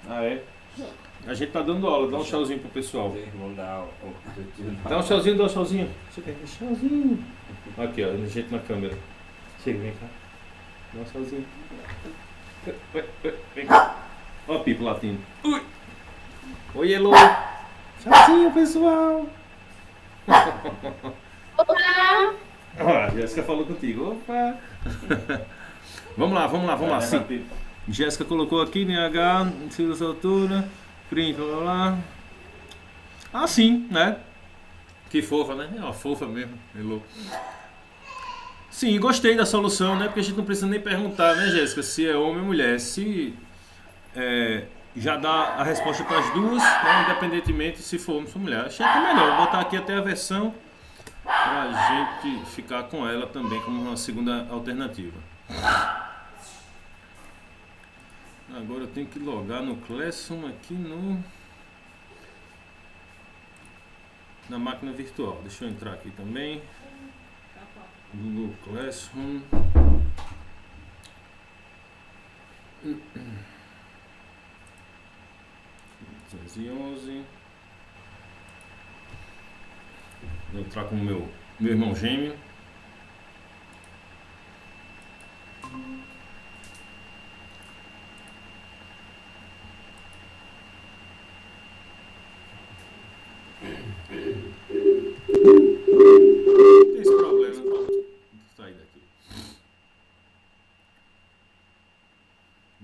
Ah, é? A gente tá dando aula, dá um tchauzinho pro pessoal. Dá um tchauzinho, dá um tchauzinho. Chega, tchauzinho. Aqui, ó, a gente na câmera. Chega, vem cá. Dá um tchauzinho. Vem cá. Ó a Pipo latindo. Ui. Oi, Elo. Tchauzinho, pessoal. Olá! Ó, a Jéssica falou contigo. Opa. Vamos lá. Sim. Jéssica colocou aqui, NH, tira essa altura, print, blá blá blá. Ah, sim, né? Que fofa, né? É uma fofa mesmo, Elo. Sim, gostei da solução, né? Porque a gente não precisa nem perguntar, né, Jéssica, se é homem ou mulher. Se já dá a resposta para as duas, né? Independentemente se for homem ou mulher. Achei que é melhor vou botar aqui até a versão para a gente ficar com ela também como uma segunda alternativa. Agora eu tenho que logar no Classroom aqui na máquina virtual. Deixa eu entrar aqui também. Google Classroom. 511. Vou entrar com o meu irmão gêmeo. Tem esse problema, vou sair daqui.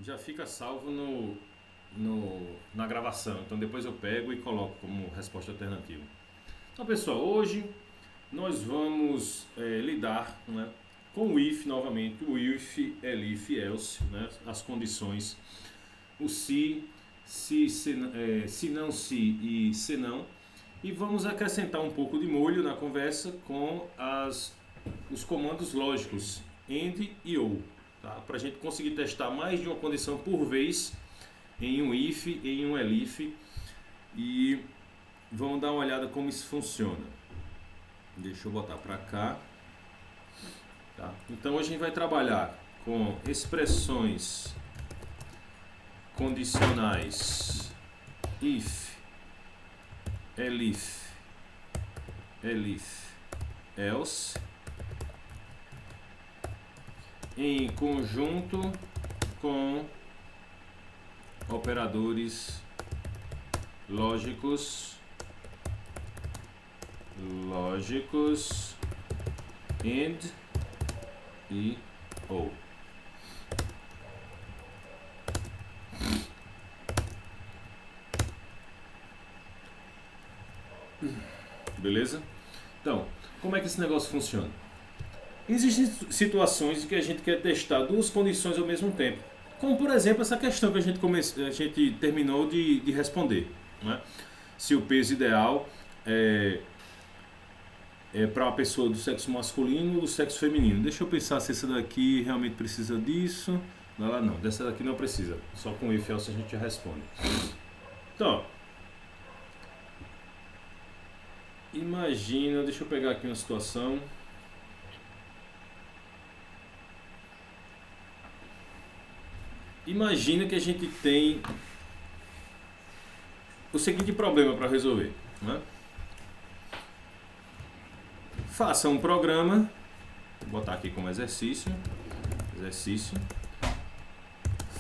Já fica salvo na gravação, então depois eu pego e coloco como resposta alternativa. Então, pessoal, hoje nós vamos lidar, né, com o if novamente, o if, elif, else, né, as condições, o se não, se e se não. E vamos acrescentar um pouco de molho na conversa com os comandos lógicos AND e OR, tá? Para a gente conseguir testar mais de uma condição por vez em um if, em um elif, e vamos dar uma olhada como isso funciona. Deixa eu botar para cá. Tá? Então hoje a gente vai trabalhar com expressões condicionais if, elif, else, em conjunto com operadores lógicos AND e OR. Beleza? Então, como é que esse negócio funciona? Existem situações em que a gente quer testar duas condições ao mesmo tempo. Como, por exemplo, essa questão que a gente terminou de responder, né? Se o peso ideal é para uma pessoa do sexo masculino ou do sexo feminino. Deixa eu pensar se essa daqui realmente precisa disso. Não, dessa daqui não precisa. Só com if else a gente já responde. Então, imagina, deixa eu pegar aqui uma situação. Imagina que a gente tem o seguinte problema para resolver, né? Faça um programa, vou botar aqui como exercício.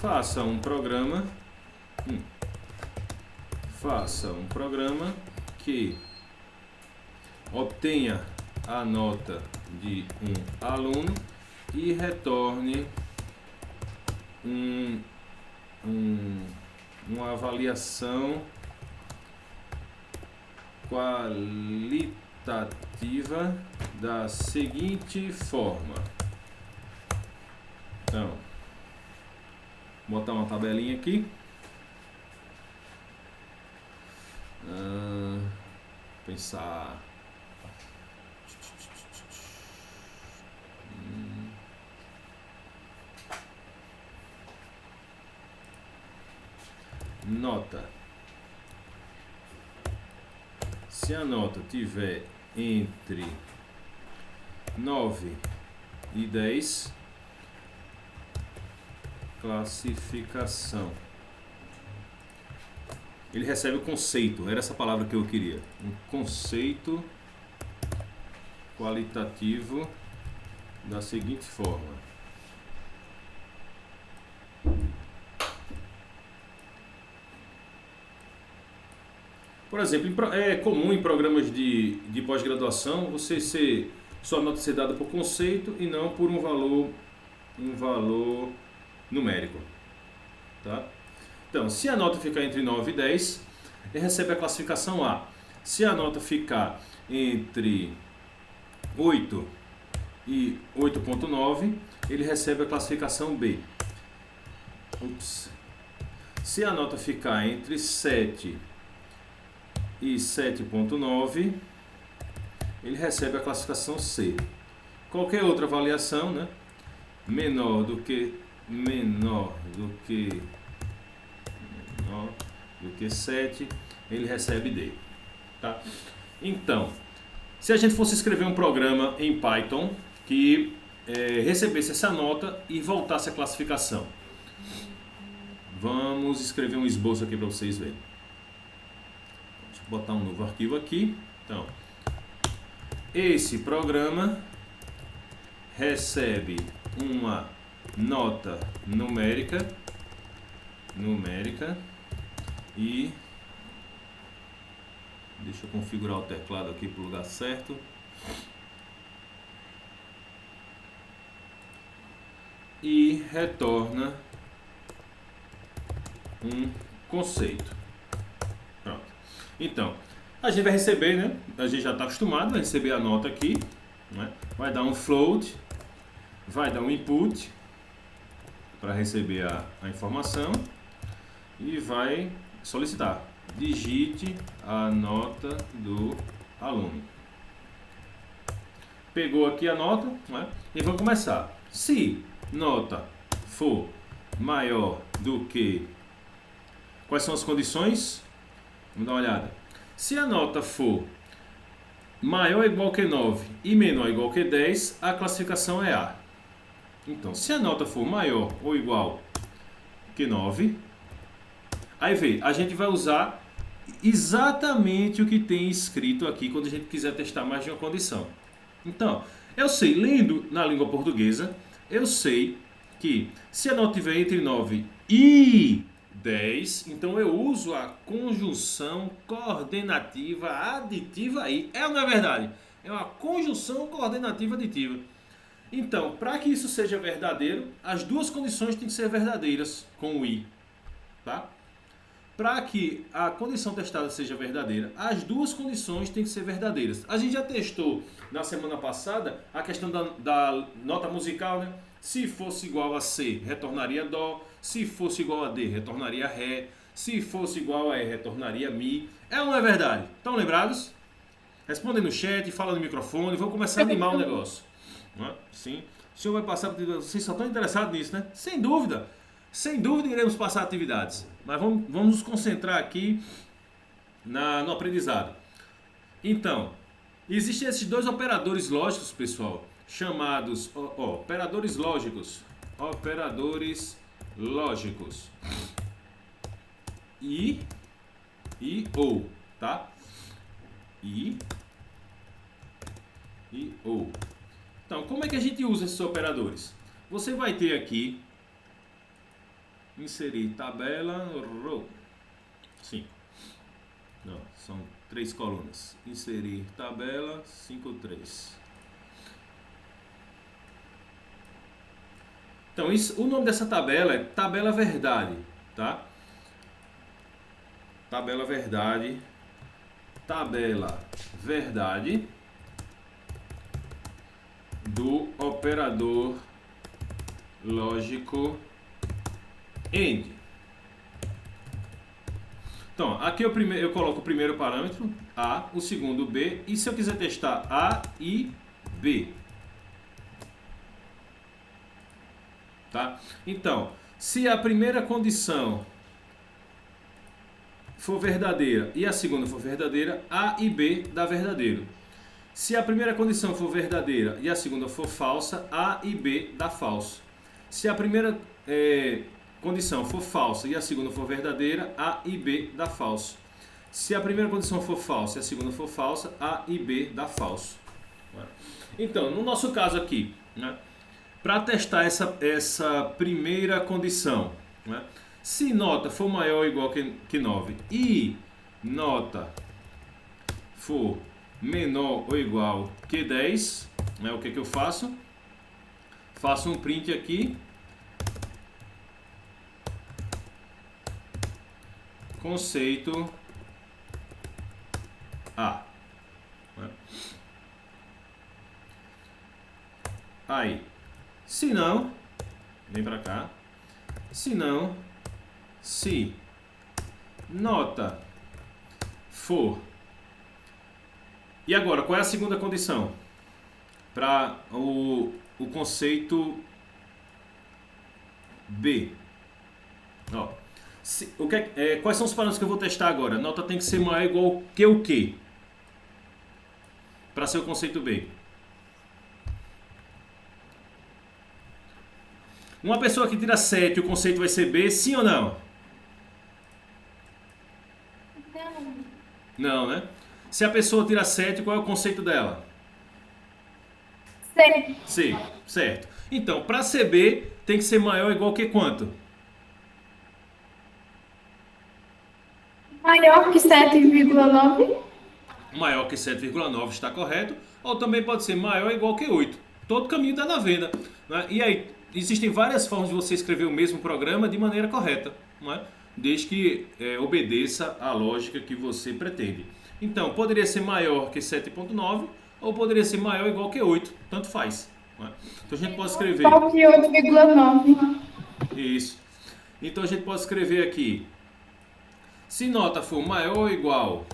Faça um programa que obtenha a nota de um aluno e retorne uma avaliação qualitativa da seguinte forma. Então, vou botar uma tabelinha aqui. Pensar. Nota. Se a nota tiver entre 9 e 10, classificação. Ele recebe o conceito, era essa palavra que eu queria. Um conceito qualitativo da seguinte forma. Por exemplo, é comum em programas de pós-graduação sua nota ser dada por conceito e não por um valor numérico. Tá? Então, se a nota ficar entre 9 e 10, ele recebe a classificação A. Se a nota ficar entre 8 e 8.9, ele recebe a classificação B. Se a nota ficar entre 7 e 7.9, ele recebe a classificação C. Qualquer outra avaliação, né, menor do que 7, ele recebe D. Tá? Então, se a gente fosse escrever um programa em Python que recebesse essa nota e voltasse a classificação, vamos escrever um esboço aqui para vocês verem. Deixa eu botar um novo arquivo aqui. Então, esse programa recebe uma nota numérica e deixa eu configurar o teclado aqui para o lugar certo. E retorna um conceito. Pronto. Então, a gente vai receber, né? A gente já está acostumado a receber a nota aqui, né? Vai dar um float, vai dar um input para receber a informação e vai solicitar. Digite a nota do aluno. Pegou aqui a nota, né? E vamos começar. Se nota for maior do que... Quais são as condições? Vamos dar uma olhada. Se a nota for maior ou igual que 9 e menor ou igual que 10, a classificação é A. Então, se a nota for maior ou igual que 9, aí vê, a gente vai usar exatamente o que tem escrito aqui quando a gente quiser testar mais de uma condição. Então, eu sei, lendo na língua portuguesa, eu sei que se a nota estiver entre 9 e 10, então eu uso a conjunção coordenativa aditiva aí. É ou não é verdade? É uma conjunção coordenativa aditiva. Então, para que isso seja verdadeiro, as duas condições têm que ser verdadeiras com o i. Tá? Para que a condição testada seja verdadeira, as duas condições têm que ser verdadeiras. A gente já testou na semana passada a questão da nota musical, né? Se fosse igual a C, retornaria Dó. Se fosse igual a D, retornaria Ré. Se fosse igual a E, retornaria Mi. É ou não é verdade? Estão lembrados? Respondem no chat, fala no microfone. Vamos começar a animar o negócio. Não é? Sim. O senhor vai passar... Vocês só estão interessados nisso, né? Sem dúvida. Sem dúvida iremos passar atividades. Mas vamos nos concentrar aqui no aprendizado. Então, existem esses dois operadores lógicos, pessoal, chamados operadores lógicos. Operadores lógicos. E ou, tá? E ou. Então, como é que a gente usa esses operadores? Você vai ter aqui inserir tabela row. Sim. Não, são 3 colunas. Inserir tabela 5-3. Então, o nome dessa tabela é tabela verdade, tá? Tabela verdade. Tabela verdade do operador lógico AND. Então, aqui eu coloco o primeiro parâmetro, A, o segundo, B, e se eu quiser testar A e B. Tá? Então, se a primeira condição for verdadeira e a segunda for verdadeira, A e B dá verdadeiro. Se a primeira condição for verdadeira e a segunda for falsa, A e B dá falso. Se a primeira condição for falsa e a segunda for verdadeira, A e B dá falso. Se a primeira condição for falsa e a segunda for falsa, A e B dá falso. Então, no nosso caso aqui, né, para testar essa primeira condição, né, se nota for maior ou igual que 9 e nota for menor ou igual que 10, né, o que eu faço? Faço um print aqui, conceito A. Aí, se não, vem para cá, se não, se nota for. E agora, qual é a segunda condição? Para o conceito B. Ó, quais são os parâmetros que eu vou testar agora? A nota tem que ser maior ou igual que o quê? Para ser o conceito B. Uma pessoa que tira 7, o conceito vai ser B, sim ou não? Não. Não, né? Se a pessoa tira 7, qual é o conceito dela? C. C, certo. Então, para ser B, tem que ser maior ou igual que quanto? Maior que 7,9. Maior que 7,9 está correto. Ou também pode ser maior ou igual que 8. Todo caminho está na venda, né? E aí, existem várias formas de você escrever o mesmo programa de maneira correta, não é? Desde que obedeça à lógica que você pretende. Então, poderia ser maior que 7,9 ou poderia ser maior ou igual que 8, tanto faz. Não é? Então, a gente pode escrever... Igual que 8,9. Isso. Então, a gente pode escrever aqui, se nota for maior ou igual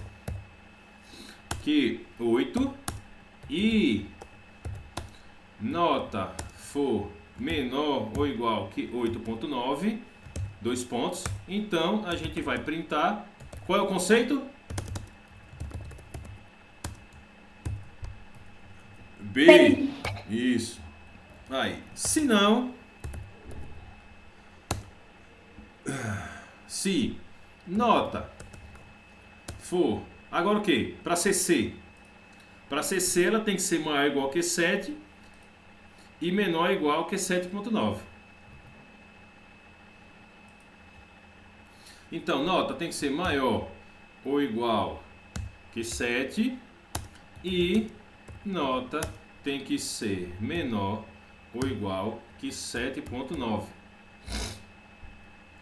que 8 e nota for menor ou igual que 8,9, 2 pontos, então a gente vai printar. Qual é o conceito? B. Isso. Aí, se não, se nota for, agora o que? Para ser C. Para ser C, ela tem que ser maior ou igual que 7 e menor ou igual que 7,9. Então, nota tem que ser maior ou igual que 7 e nota tem que ser menor ou igual que 7,9.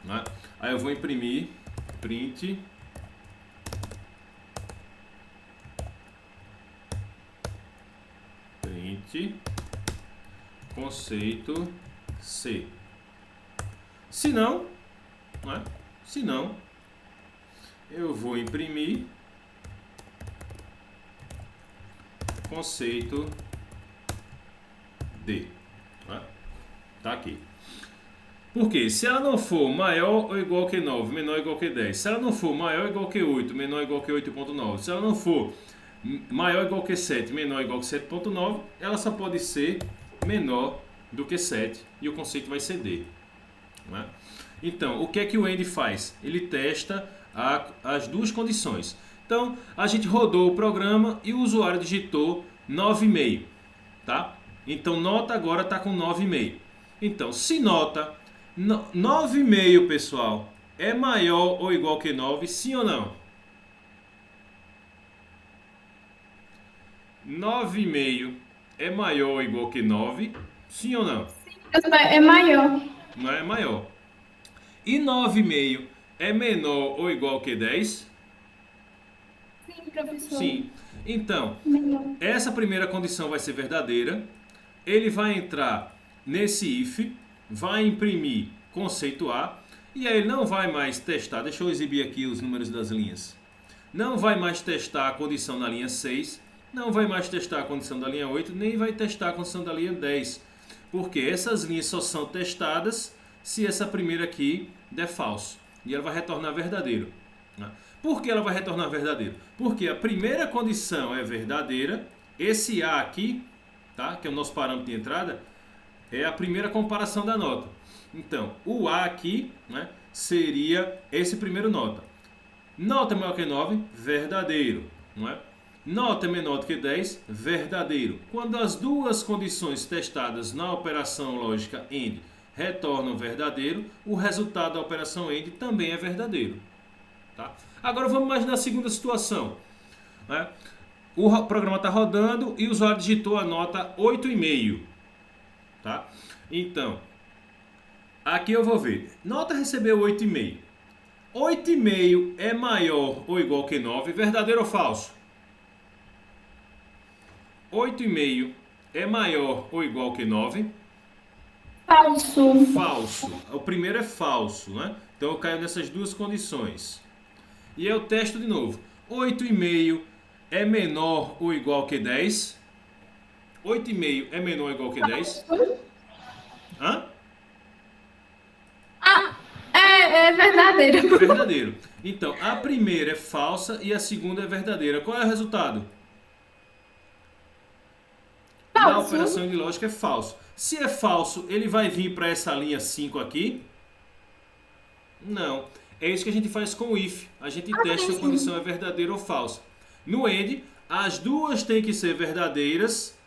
Né? Aí eu vou imprimir, print, conceito C. Se não, né? Se não, eu vou imprimir conceito D. Né? Tá aqui. Porque se ela não for maior ou igual que 9, menor ou igual que 10, se ela não for maior ou igual que 8, menor ou igual que 8,9, se ela não for maior ou igual que 7, menor ou igual que 7,9, ela só pode ser menor do que 7 e o conceito vai ser D. Né? Então, o que é que o Andy faz? Ele testa as duas condições. Então, a gente rodou o programa e o usuário digitou 9,5. Tá? Então, nota agora está com 9,5. Então, se nota 9,5, pessoal, é maior ou igual que 9, sim ou não? 9,5 é maior ou igual que 9, sim ou não? É maior. Não é maior. E 9,5 é menor ou igual que 10? Sim, professor. Sim. Então, Menor. essa primeira condição vai ser verdadeira. Ele vai entrar nesse if, vai imprimir conceito A, e aí ele não vai mais testar. Deixa eu exibir aqui os números das linhas. Não vai mais testar a condição da linha 6, não vai mais testar a condição da linha 8, nem vai testar a condição da linha 10. Porque essas linhas só são testadas se essa primeira aqui der falso. E ela vai retornar verdadeiro. Por que ela vai retornar verdadeiro? Porque a primeira condição é verdadeira. Esse A aqui, tá, que é o nosso parâmetro de entrada, é a primeira comparação da nota. Então, o A aqui, né, seria esse primeiro nota. Nota maior que 9, verdadeiro. Não é? Nota menor do que 10, verdadeiro. Quando as duas condições testadas na operação lógica AND retornam verdadeiro, o resultado da operação AND também é verdadeiro. Tá? Agora vamos imaginar a segunda situação. Né? O programa está rodando e o usuário digitou a nota 8,5. Tá? Então, aqui eu vou ver. Nota recebeu 8,5. 8,5 é maior ou igual que 9, verdadeiro ou falso? 8,5 é maior ou igual que 9? Falso. Falso. O primeiro é falso, né? Então eu caio nessas duas condições. E eu testo de novo. 8,5 é menor ou igual que 10? 8,5 é menor ou igual que 10? Hã? É verdadeiro. Verdadeiro. Então, a primeira é falsa e a segunda é verdadeira. Qual é o resultado? Na Falso. operação de lógica é falso. Se é falso, ele vai vir para essa linha 5 aqui? Não. É isso que a gente faz com o if. A gente testa se a condição é verdadeira ou falsa. No AND, as duas têm que ser verdadeiras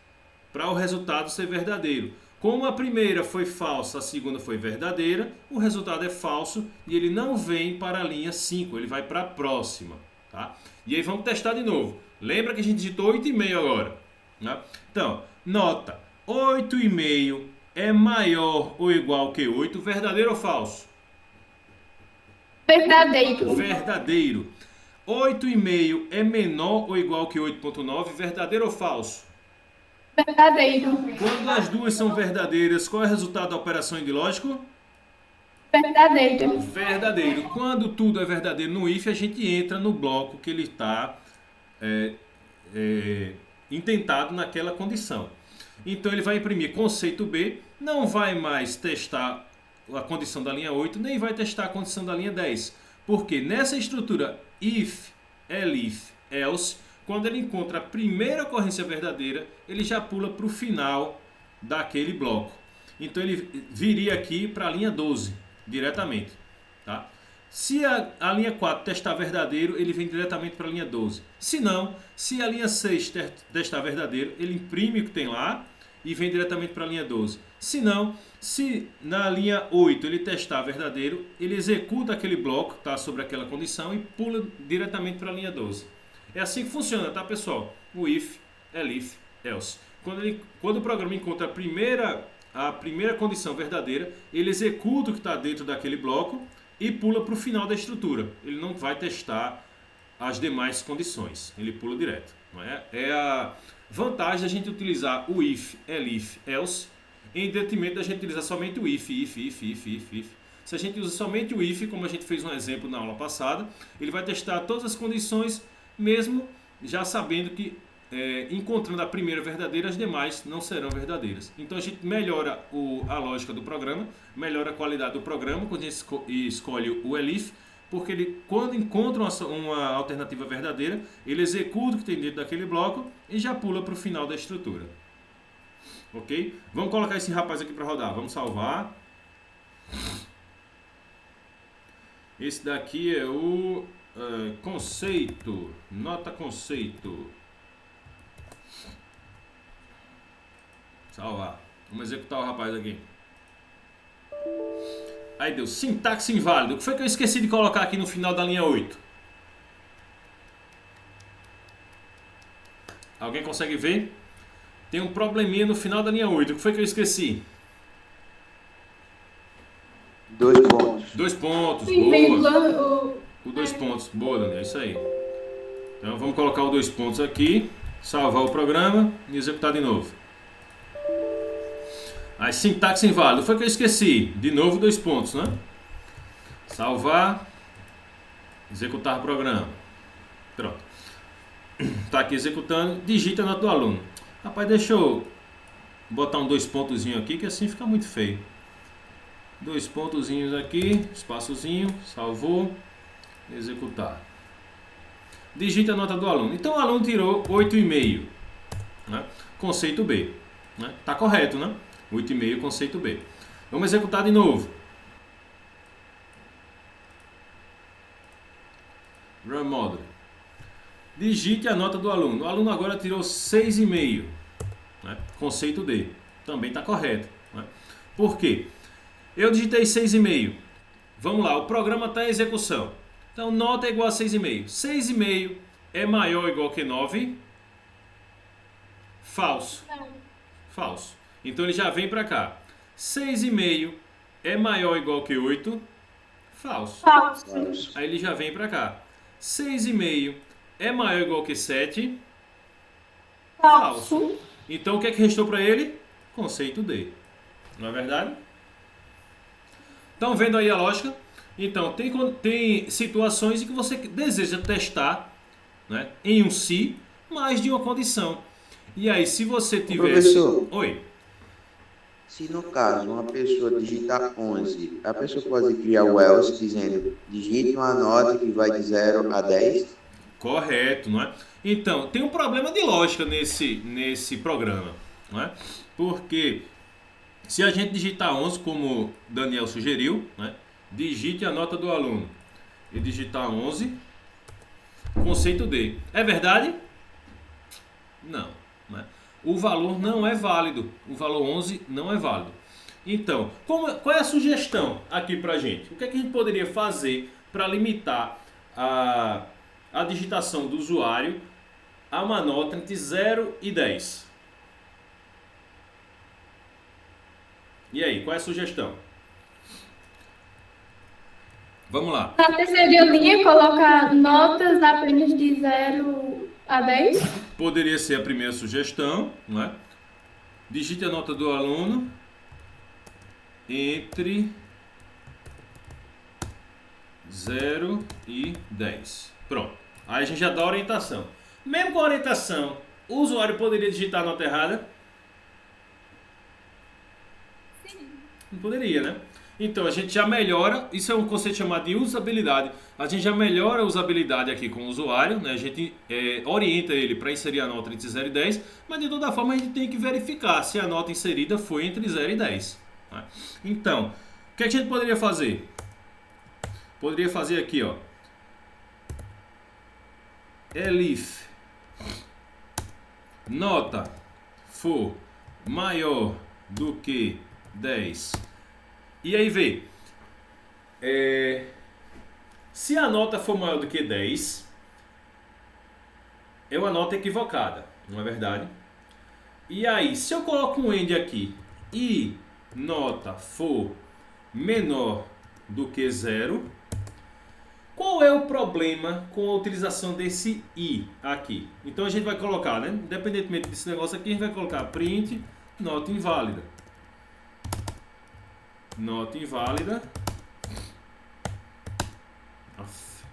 para o resultado ser verdadeiro. Como a primeira foi falsa, a segunda foi verdadeira, o resultado é falso e ele não vem para a linha 5, ele vai para a próxima. Tá? E aí vamos testar de novo. Lembra que a gente digitou 8,5 agora. Né? Então, nota, 8,5 é maior ou igual que 8, verdadeiro ou falso? Verdadeiro. Verdadeiro. 8,5 é menor ou igual que 8,9, verdadeiro ou falso? Verdadeiro. Quando as duas são verdadeiras, qual é o resultado da operação de lógico? Verdadeiro. Verdadeiro. Quando tudo é verdadeiro no if, a gente entra no bloco que ele está intentado naquela condição. Então ele vai imprimir conceito B, não vai mais testar a condição da linha 8, nem vai testar a condição da linha 10. Porque nessa estrutura if, elif, else, quando ele encontra a primeira ocorrência verdadeira, ele já pula para o final daquele bloco. Então ele viria aqui para a linha 12, diretamente. Tá? Se a linha 4 testar verdadeiro, ele vem diretamente para a linha 12. Se não, se a linha 6 testar verdadeiro, ele imprime o que tem lá e vem diretamente para a linha 12. Se não, se na linha 8 ele testar verdadeiro, ele executa aquele bloco, tá, sobre aquela condição e pula diretamente para a linha 12. É assim que funciona, tá, pessoal? O if, elif, else. Quando o programa encontra a primeira condição verdadeira, ele executa o que está dentro daquele bloco e pula para o final da estrutura. Ele não vai testar as demais condições, ele pula direto. Não é? É a vantagem da gente utilizar o if, elif, else, em detrimento da gente utilizar somente o if. Se a gente usa somente o if, como a gente fez um exemplo na aula passada, ele vai testar todas as condições, mesmo já sabendo que encontrando a primeira verdadeira, as demais não serão verdadeiras. Então a gente melhora a lógica do programa, melhora a qualidade do programa quando a gente escolhe o elif, porque ele, quando encontra uma alternativa verdadeira, ele executa o que tem dentro daquele bloco e já pula para o final da estrutura. Ok? Vamos colocar esse rapaz aqui para rodar. Vamos salvar. Esse daqui é o conceito. Nota conceito. Salvar. Vamos executar o rapaz aqui. Aí deu sintaxe inválido. O que foi que eu esqueci de colocar aqui no final da linha 8? Alguém consegue ver? Tem um probleminha no final da linha 8. O que foi que eu esqueci? 2 pontos. 2 pontos. Sim, Boa. vírgula, O 2 pontos. Boa, Daniel. É isso aí. Então vamos colocar o 2 pontos aqui. Salvar o programa e executar de novo. Aí sintaxe inválido. Foi que eu esqueci. De novo 2 pontos, né? Salvar. Executar o programa. Pronto. Está aqui executando. Digita a nota do aluno. Rapaz, deixa eu botar um 2 pontozinho aqui, que assim fica muito feio. 2 pontozinhos aqui. Espaçozinho. Salvou. Executar. Digita a nota do aluno. Então o aluno tirou 8,5. Né? Conceito B. Né? Tá correto, né? 8,5 conceito B. Vamos executar de novo. Run Model. Digite a nota do aluno. O aluno agora tirou 6,5. Né? Conceito D. Também está correto. Né? Por quê? Eu digitei 6,5. Vamos lá, o programa está em execução. Então, nota é igual a 6,5. 6,5 é maior ou igual que 9? Falso. Falso. Então, ele já vem para cá. 6,5 é maior ou igual que 8? Falso. Falso. Aí ele já vem para cá. 6,5 é maior ou igual que 7? Falso. Então, o que é que restou para ele? Conceito D. Não é verdade? Estão vendo aí a lógica? Então, tem situações em que você deseja testar, né, em um se mais de uma condição. E aí, se você tiver... Professor, Oi. se no caso uma pessoa digitar 11, a pessoa pode criar o else dizendo digite uma nota que vai de 0 a 10? Correto, não é? Então, tem um problema de lógica nesse programa, não é? Porque se a gente digitar 11, como Daniel sugeriu, né, digite a nota do aluno e digitar 11, conceito D. É verdade? Não. Né? O valor não é válido. O valor 11 não é válido. Então, qual é a sugestão aqui pra gente? O que é que a gente poderia fazer para limitar a digitação do usuário a uma nota entre 0 e 10? E aí, qual é a sugestão? Vamos lá. Na terceira linha, colocar notas apenas de 0 a 10. Poderia ser a primeira sugestão, não é? Digite a nota do aluno entre 0 e 10. Pronto. Aí a gente já dá a orientação. Mesmo com a orientação, o usuário poderia digitar a nota errada? Sim. Não poderia, né? Então a gente já melhora, isso é um conceito chamado de usabilidade. A gente já melhora a usabilidade aqui com o usuário, né? A gente orienta ele para inserir a nota entre 0 e 10, mas de toda forma a gente tem que verificar se a nota inserida foi entre 0 e 10. Né? Então, o que a gente poderia fazer? Poderia fazer aqui, ó. Elif nota for maior do que 10. E aí vê, se a nota for maior do que 10, é uma nota equivocada, não é verdade? E aí, se eu coloco um AND aqui e nota for menor do que 0, qual é o problema com a utilização desse i aqui? Então a gente vai colocar, né? Independentemente desse negócio aqui, a gente vai colocar print nota inválida. Nota inválida.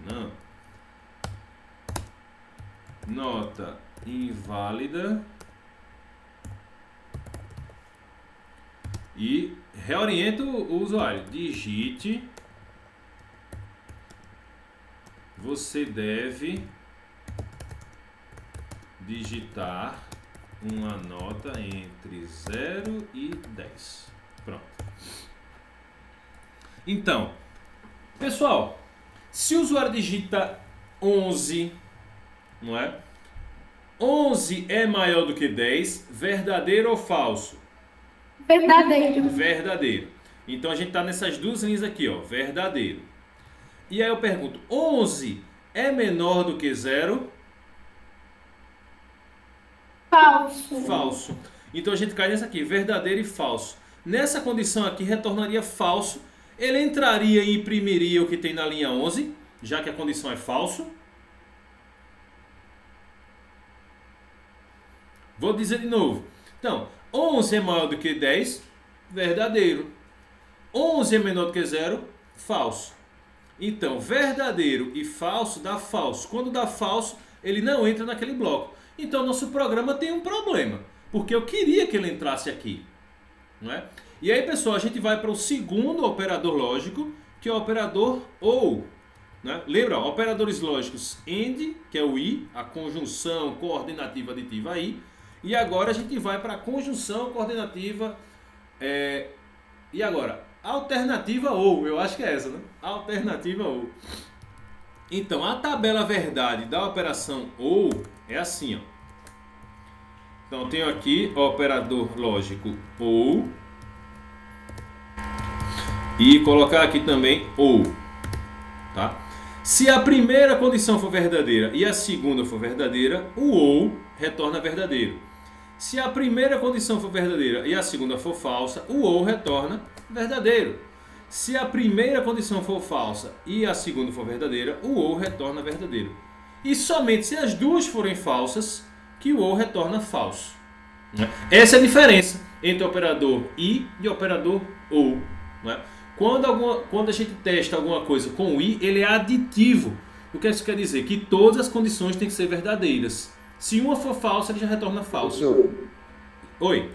Não. Nota inválida. E reorienta o usuário. Digite. Você deve digitar uma nota entre 0 e 10. Pronto. Então, pessoal, se o usuário digita 11, não é? 11 é maior do que 10, verdadeiro ou falso? Verdadeiro. Verdadeiro. Então a gente está nessas duas linhas aqui, ó, verdadeiro. E aí eu pergunto, 11 é menor do que 0? Falso. Falso. Então a gente cai nessa aqui, verdadeiro e falso. Nessa condição aqui retornaria falso. Ele entraria e imprimiria o que tem na linha 11, já que a condição é falso. Vou dizer de novo. Então, 11 é maior do que 10, verdadeiro. 11 é menor do que 0, falso. Então, verdadeiro e falso dá falso. Quando dá falso, ele não entra naquele bloco. Então, nosso programa tem um problema, porque eu queria que ele entrasse aqui, não é? E aí, pessoal, a gente vai para o segundo operador lógico, que é o operador OU. Né? Lembra, ó, operadores lógicos AND, que é o I, a conjunção coordenativa aditiva I. E agora a gente vai para a conjunção coordenativa. E agora, alternativa OU, eu acho que é essa, né? Alternativa OU. Então, a tabela verdade da operação OU é assim, ó. Então, eu tenho aqui o operador lógico OU. E colocar aqui também OU. Tá? Se a primeira condição for verdadeira e a segunda for verdadeira, o OU retorna verdadeiro. Se a primeira condição for verdadeira e a segunda for falsa, o OU retorna verdadeiro. Se a primeira condição for falsa e a segunda for verdadeira, o OU retorna verdadeiro. E somente se as duas forem falsas, que o OU retorna falso. Essa é a diferença entre o operador I e o operador OU. Quando a gente testa alguma coisa com o I, ele é aditivo. O que isso quer dizer? Que todas as condições têm que ser verdadeiras. Se uma for falsa, ele já retorna falso. Professor, Oi.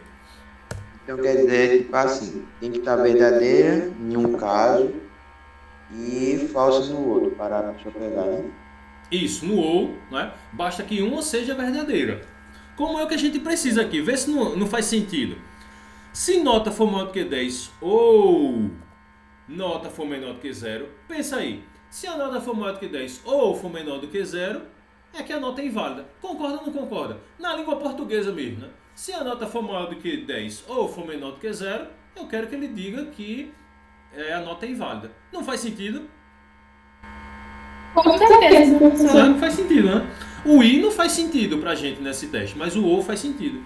então quer dizer, tipo assim, tem que estar verdadeira em um caso e falsa no outro, para a pessoa pegar, né? Isso, no OU, né? Basta que uma seja verdadeira. Como é o que a gente precisa aqui? Vê se não faz sentido. Se nota for maior do que 10 ou nota for menor do que 0, pensa aí. Se a nota for maior do que 10 ou for menor do que 0, é que a nota é inválida. Concorda ou não concorda? Na língua portuguesa mesmo, né? Se a nota for maior do que 10 ou for menor do que 0, eu quero que ele diga que a nota é inválida. Não faz sentido? Com certeza, professor. Não faz sentido, né? O I não faz sentido pra gente nesse teste, mas o OU faz sentido.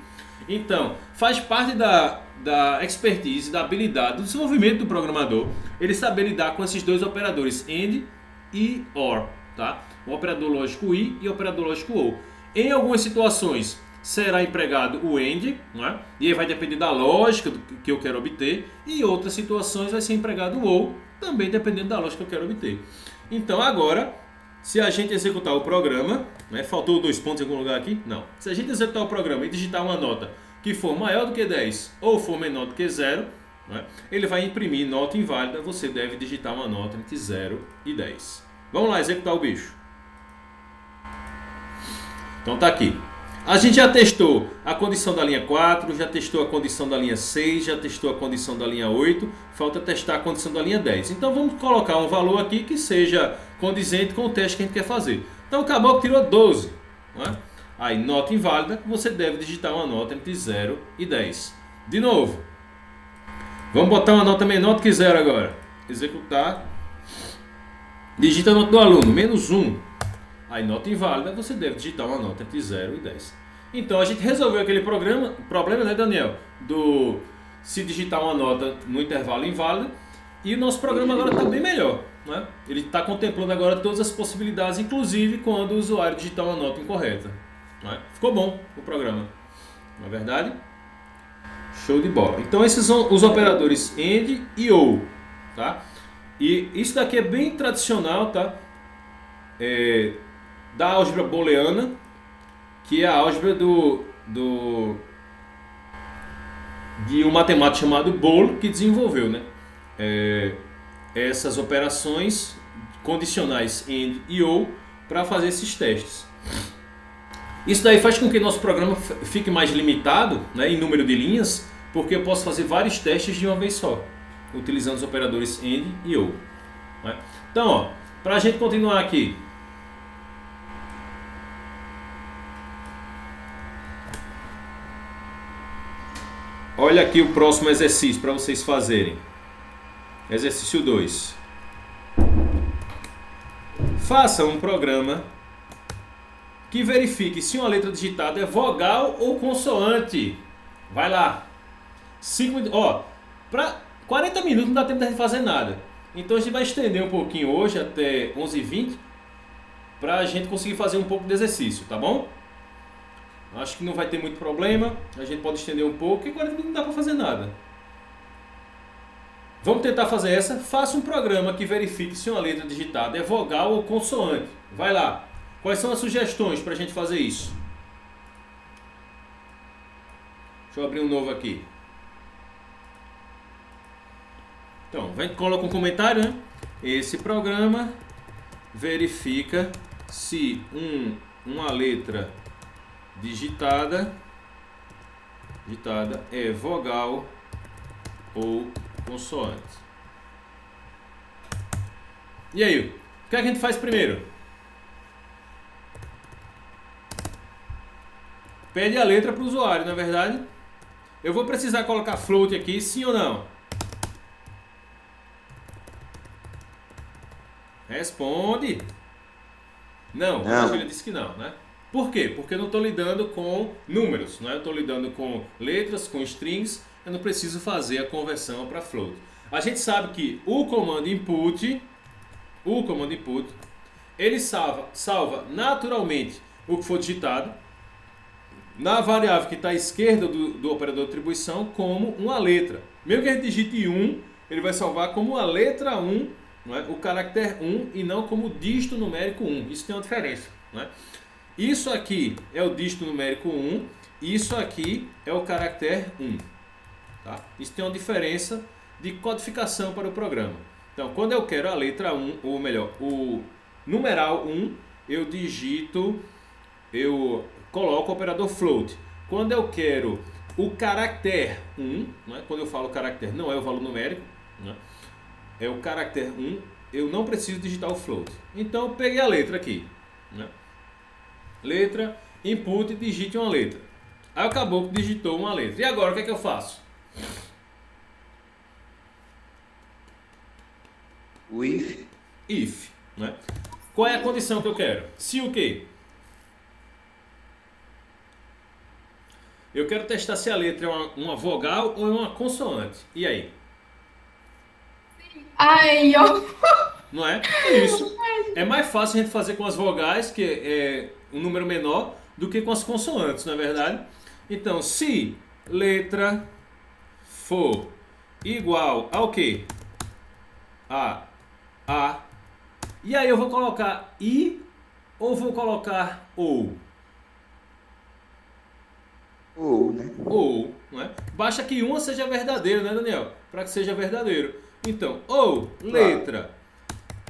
Então, faz parte da expertise, da habilidade, do desenvolvimento do programador, ele saber lidar com esses dois operadores, AND e OR, tá? O operador lógico I e o operador lógico OU. Em algumas situações, será empregado o AND, né? E aí vai depender da lógica que eu quero obter, e em outras situações vai ser empregado o OU, também dependendo da lógica que eu quero obter. Então, agora, se a gente executar o programa, né? Faltou 2 pontos em algum lugar aqui? Não. Se a gente executar o programa e digitar uma nota que for maior do que 10 ou for menor do que 0, né? Ele vai imprimir nota inválida, você deve digitar uma nota entre 0 e 10. Vamos lá, executar o bicho. Então tá aqui. A gente já testou a condição da linha 4, já testou a condição da linha 6, já testou a condição da linha 8, falta testar a condição da linha 10. Então vamos colocar um valor aqui que seja condizente com o teste que a gente quer fazer. Então o caboclo tirou 12. Né? Aí, nota inválida, você deve digitar uma nota entre 0 e 10. De novo. Vamos botar uma nota menor do que 0 agora. Executar. Digita a nota do aluno, menos 1. Aí, nota inválida, você deve digitar uma nota entre 0 e 10. Então, a gente resolveu aquele problema, né, Daniel? Do se digitar uma nota no intervalo inválido. E o nosso programa agora está bem melhor. Né? Ele está contemplando agora todas as possibilidades, inclusive quando o usuário digitar uma nota incorreta. Né? Ficou bom o programa, não é verdade? Show de bola. Então, esses são os operadores AND e OU. Tá? E isso daqui é bem tradicional, tá? Da álgebra booleana, que é a álgebra de um matemático chamado Boole que desenvolveu, né? Essas operações condicionais AND e OU para fazer esses testes. Isso daí faz com que nosso programa fique mais limitado, né, em número de linhas, porque eu posso fazer vários testes de uma vez só, utilizando os operadores AND e OU. Né? Então, para a gente continuar aqui, olha aqui o próximo exercício para vocês fazerem. Exercício 2. Faça um programa que verifique se uma letra digitada é vogal ou consoante. Vai lá. 5 minutos. Ó, para 40 minutos não dá tempo de a gente fazer nada. Então a gente vai estender um pouquinho hoje até 11h20 para a gente conseguir fazer um pouco de exercício, tá bom? Acho que não vai ter muito problema. A gente pode estender um pouco, porque 40 minutos não dá para fazer nada. Vamos tentar fazer essa. Faça um programa que verifique se uma letra digitada é vogal ou consoante. Vai lá. Quais são as sugestões para a gente fazer isso? Deixa eu abrir um novo aqui. Então, coloca um comentário, né? Esse programa verifica se uma letra digitada é vogal ou consoante. E aí, o que a gente faz primeiro? pede a letra para o usuário, não é verdade? Eu vou precisar colocar float aqui, sim ou não? Responde. Não, a Júlia disse que não, né? Por quê? Porque eu não estou lidando com números, né? Eu estou lidando com letras, com strings, eu não preciso fazer a conversão para float. A gente sabe que o comando input, ele salva naturalmente o que for digitado na variável que está à esquerda do operador de atribuição como uma letra. Mesmo que a gente digite 1, ele vai salvar como a letra 1, não é? O caractere 1 e não como o dígito numérico 1. Isso tem uma diferença, não é? Isso aqui é o dígito numérico 1, isso aqui é o caractere 1. Tá? Isso tem uma diferença de codificação para o programa. Então, quando eu quero a letra 1, ou melhor, o numeral 1, eu coloco o operador float. Quando eu quero o caractere 1, né? Quando eu falo caractere, não é o valor numérico, né? É o caractere 1, eu não preciso digitar o float. Então, eu peguei a letra aqui, né? Letra, input, digite uma letra. Aí acabou que digitou uma letra. E agora, o que é que eu faço? O if. If, né? Qual é a condição que eu quero? Se o quê? Eu quero testar se a letra é uma vogal ou é uma consoante. E aí? Ai, ó. Não é? É isso. É mais fácil a gente fazer com as vogais, que é um número menor, do que com as consoantes, não é verdade? Então, se letra for igual ao quê? A. E aí eu vou colocar I ou vou colocar ou? Ou, né? Ou, não é? Basta que uma seja verdadeira, né, Daniel? Para que seja verdadeiro. Então, ou letra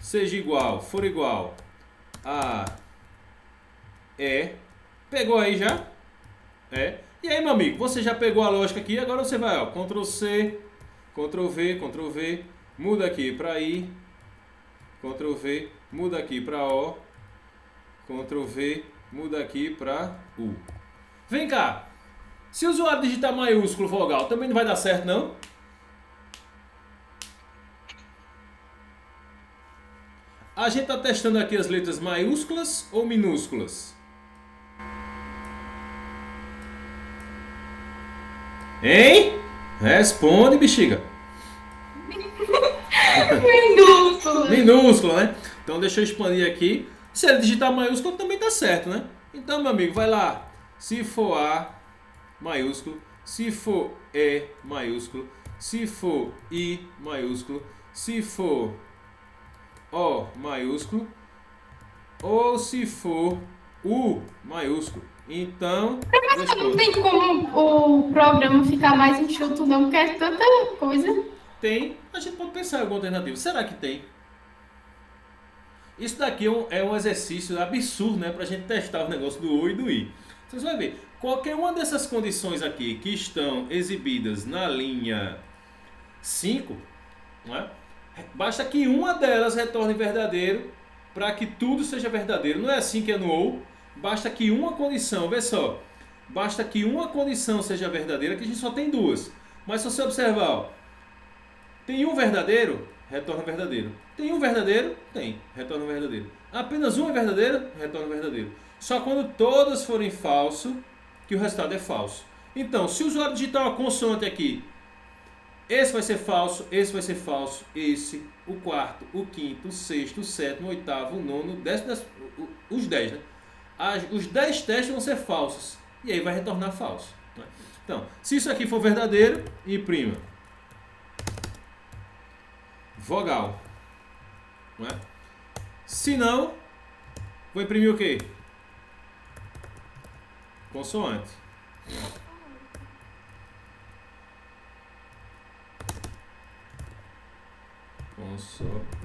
seja igual, for igual a Pegou aí já? E aí, meu amigo, você já pegou a lógica aqui, agora você vai, ó, Ctrl C, Ctrl V, Ctrl V, muda aqui para I, Ctrl V, muda aqui para O, Ctrl V, muda aqui para U. Vem cá, se o usuário digitar maiúsculo vogal, também não vai dar certo, não? A gente está testando aqui as letras maiúsculas ou minúsculas? Hein? Responde, bexiga. Minúsculo. Minúsculo, né? Então deixa eu expandir aqui. Se ele digitar maiúsculo também tá certo, né? Então, meu amigo, vai lá. Se for A maiúsculo, se for E maiúsculo, se for I maiúsculo, se for O maiúsculo, ou se for U maiúsculo. Então, Não tem como o programa ficar mais enxuto, não, porque é tanta coisa. tem. A gente pode pensar em alguma alternativa. Será que tem? Isso daqui é um exercício absurdo, né? Pra gente testar o negócio do U e do I. Vocês vão ver. Qualquer uma dessas condições aqui que estão exibidas na linha 5, não é? Basta que uma delas retorne verdadeiro para que tudo seja verdadeiro. Não é assim que é no OU. Basta que uma condição, vê só. Basta que uma condição seja verdadeira, que a gente só tem duas. Mas se você observar, ó, tem um verdadeiro, retorna verdadeiro. Tem um verdadeiro? Tem, retorna verdadeiro. Apenas um é verdadeiro? Retorna verdadeiro. Só quando todas forem falso, que o resultado é falso. Então, se o usuário digitar uma consoante aqui, esse vai ser falso, esse, o quarto, o quinto, o sexto, o sétimo, o oitavo, o nono, o décimo, os 10, né? Os 10 testes vão ser falsos. E aí vai retornar falso. Né? Então, se isso aqui for verdadeiro, imprima vogal. Não é? Se não, vou imprimir o quê? Consoante. Consoante.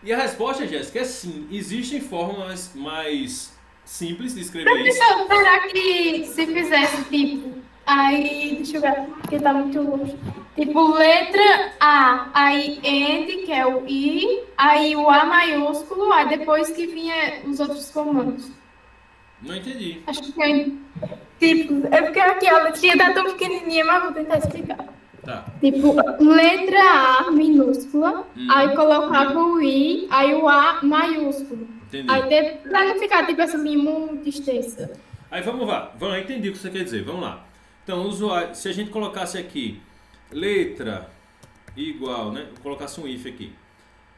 E a resposta, Jéssica, é sim. Existem formas mais simples de escrever isso. Professor, será que se fizesse tipo, aí, deixa eu ver, porque tá muito longe. Tipo, letra A, aí end, que é o I, aí o A maiúsculo, aí depois que vinha os outros comandos. Não entendi. Acho que tipo, é porque aqui a letrinha tá tão pequenininha, mas vou tentar explicar. Tá. Tipo, letra A minúscula, aí colocava o I, aí o A maiúsculo. Entendi. Aí pra não ficar tipo essa linha muito extensa. Aí vamos lá. Vamos lá, entendi o que você quer dizer. Vamos lá. Então, usuário, se a gente colocasse aqui letra igual, né? Colocasse um if aqui.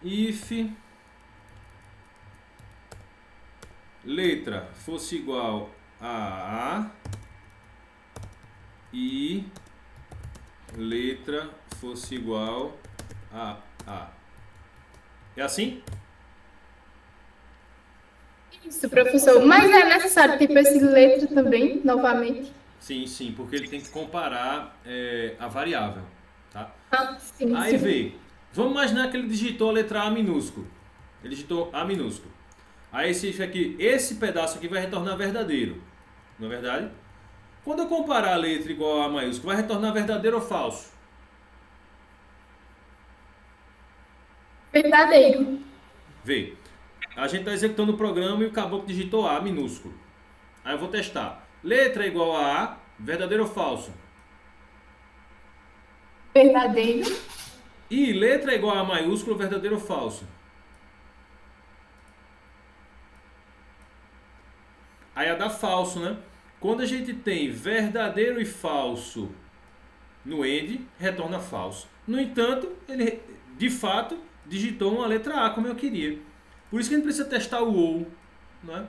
If letra fosse igual a e letra fosse igual a A. É assim? Isso, professor. Mas é necessário tipo esse letra também, novamente. Sim, sim, porque ele tem que comparar a variável, tá? Ah, sim, Aí sim. vê, vamos imaginar que ele digitou a letra A minúsculo. Ele digitou A minúsculo. Aí esse pedaço aqui vai retornar verdadeiro, não é verdade? Quando eu comparar a letra igual a A maiúsculo, vai retornar verdadeiro ou falso? Verdadeiro. Vê, a gente está executando o programa e o caboclo digitou A minúsculo. Aí eu vou testar. Letra igual a A, verdadeiro ou falso? Verdadeiro. E letra igual a A maiúsculo, verdadeiro ou falso? Aí ia dar falso, né? Quando a gente tem verdadeiro e falso no end, retorna falso. No entanto, ele de fato digitou uma letra A como eu queria. Por isso que a gente precisa testar o OU, né?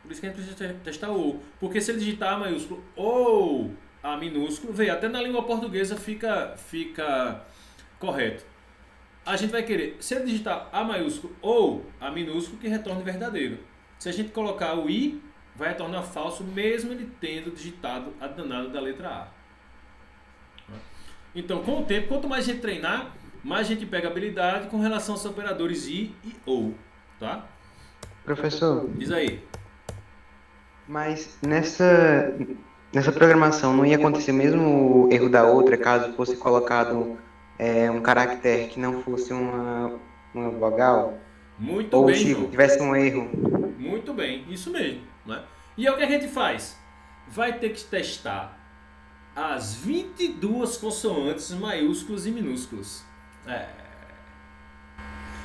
Por isso que a gente precisa testar o OU. Porque se ele digitar A maiúsculo ou A minúsculo, veja, até na língua portuguesa fica correto. A gente vai querer, se ele digitar A maiúsculo ou A minúsculo, que retorne verdadeiro. Se a gente colocar o I, vai retornar falso, mesmo ele tendo digitado a danada da letra A. Então, com o tempo, quanto mais a gente treinar, mais a gente pega habilidade com relação aos operadores I e OU. Tá? Professor, Diz aí. mas nessa programação não ia acontecer mesmo o erro da outra caso fosse colocado um caractere que não fosse uma vogal? Muito Ou bem, se João. tivesse um erro? Muito bem, isso mesmo. Né? E é o que a gente faz. Vai ter que testar as 22 consoantes maiúsculas e minúsculas.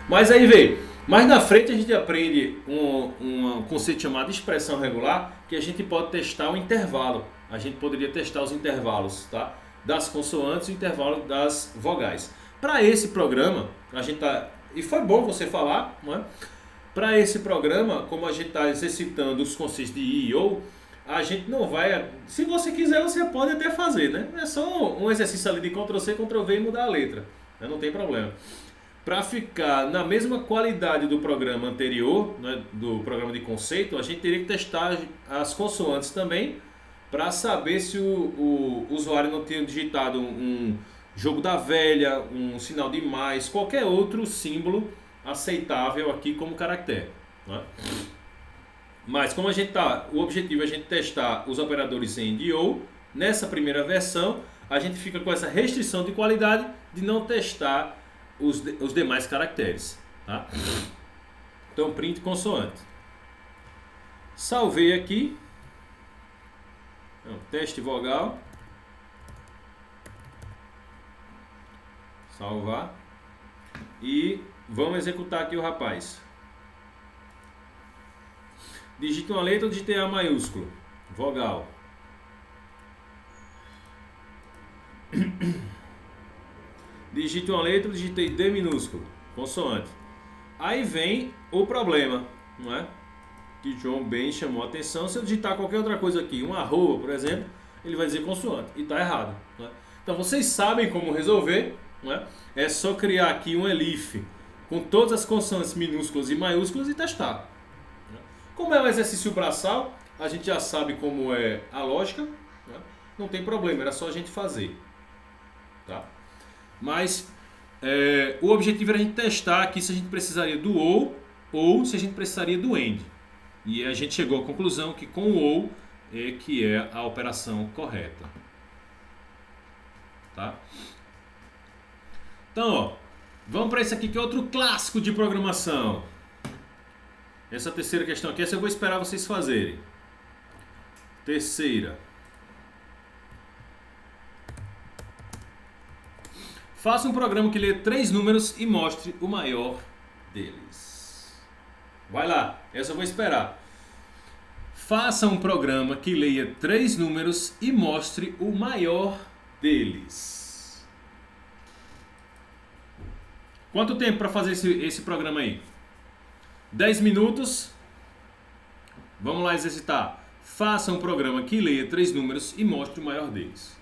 Mas aí veio. Mais na frente a gente aprende um conceito chamado expressão regular, que a gente pode testar o intervalo. A gente poderia testar os intervalos, tá? Das consoantes e o intervalo das vogais. Para esse programa, a gente tá. E foi bom você falar, não é? Para esse programa, como a gente está exercitando os conceitos de I e OU, a gente não vai. Se você quiser, você pode até fazer, né? É só um exercício ali de Ctrl+C, Ctrl+V e mudar a letra. Né? Não tem problema. Para ficar na mesma qualidade do programa anterior, né, do programa de conceito, a gente teria que testar as consoantes também, para saber se o usuário não tinha digitado um jogo da velha, um sinal de mais, qualquer outro símbolo aceitável aqui como caractere. Né? Mas como a gente o objetivo é a gente testar os operadores AND e OR, nessa primeira versão a gente fica com essa restrição de qualidade de não testar os demais caracteres. Tá? Então print consoante. Salvei aqui. Então, teste vogal. Salvar. E vamos executar aqui o rapaz. Digite uma letra ou digitei A maiúsculo? Vogal. Digite uma letra ou digitei D minúsculo? Consoante. Aí vem o problema, não é? Que João bem chamou a atenção. Se eu digitar qualquer outra coisa aqui, uma arroba, por exemplo, ele vai dizer consoante. E está errado. Não é? Então vocês sabem como resolver. Não é? É só criar aqui um elif com todas as consoantes minúsculas e maiúsculas e testar. Como é um exercício braçal, a gente já sabe como é a lógica, né? Não tem problema, era só a gente fazer. Tá? Mas o objetivo era a gente testar aqui se a gente precisaria do ou se a gente precisaria do AND. E a gente chegou à conclusão que com o ou é que é a operação correta. Tá? Então, ó, vamos para esse aqui que é outro clássico de programação. Essa terceira questão aqui, essa eu vou esperar vocês fazerem. Terceira. Faça um programa que lê 3 números e mostre o maior deles. Vai lá, essa eu vou esperar. Faça um programa que leia 3 números e mostre o maior deles. Quanto tempo para fazer esse programa aí? 10 minutos. Vamos lá exercitar. Faça um programa que leia 3 números e mostre o maior deles.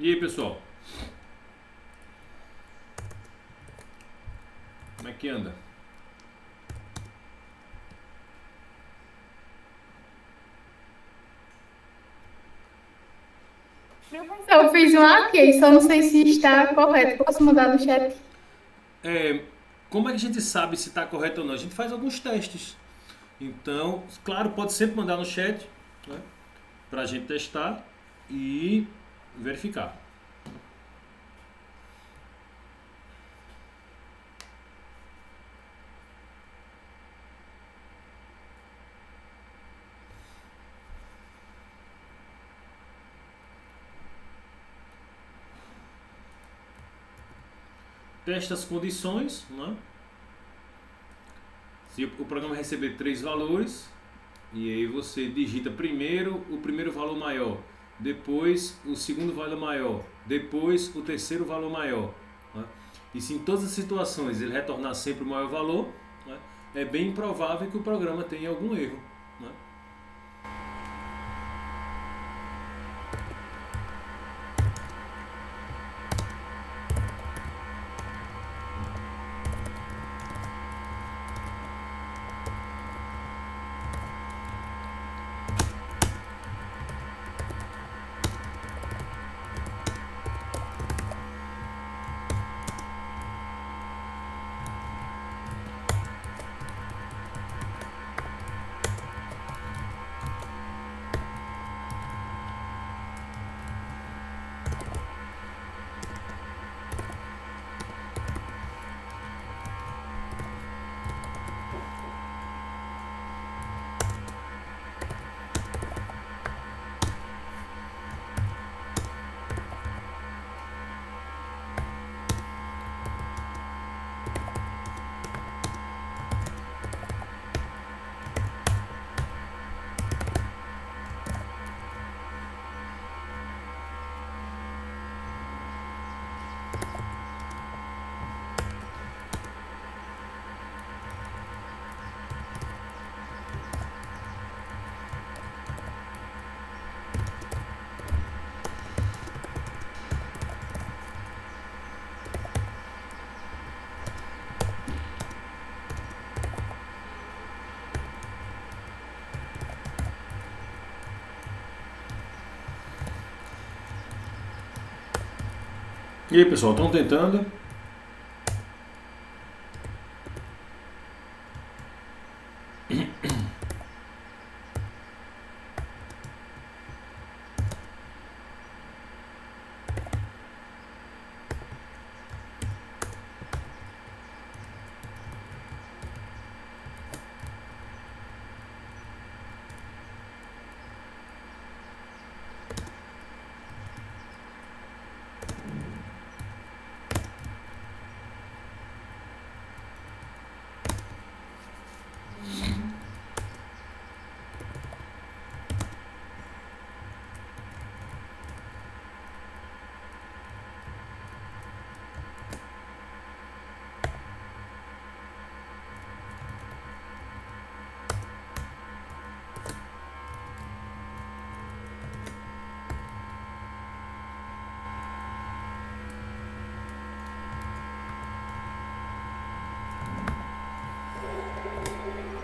E aí, pessoal? Como é que anda? Eu fiz um aqui, só não sei se está correto. Posso mandar no chat? Como é que a gente sabe se está correto ou não? A gente faz alguns testes. Então, claro, pode sempre mandar no chat, né, para a gente testar e verificar. Testa as condições, né? Se o programa receber 3 valores, e aí você digita primeiro o primeiro valor maior, depois o segundo valor maior, depois o terceiro valor maior, né? E se em todas as situações ele retornar sempre o maior valor, né, é bem provável que o programa tenha algum erro, né? E aí, pessoal, estão tentando?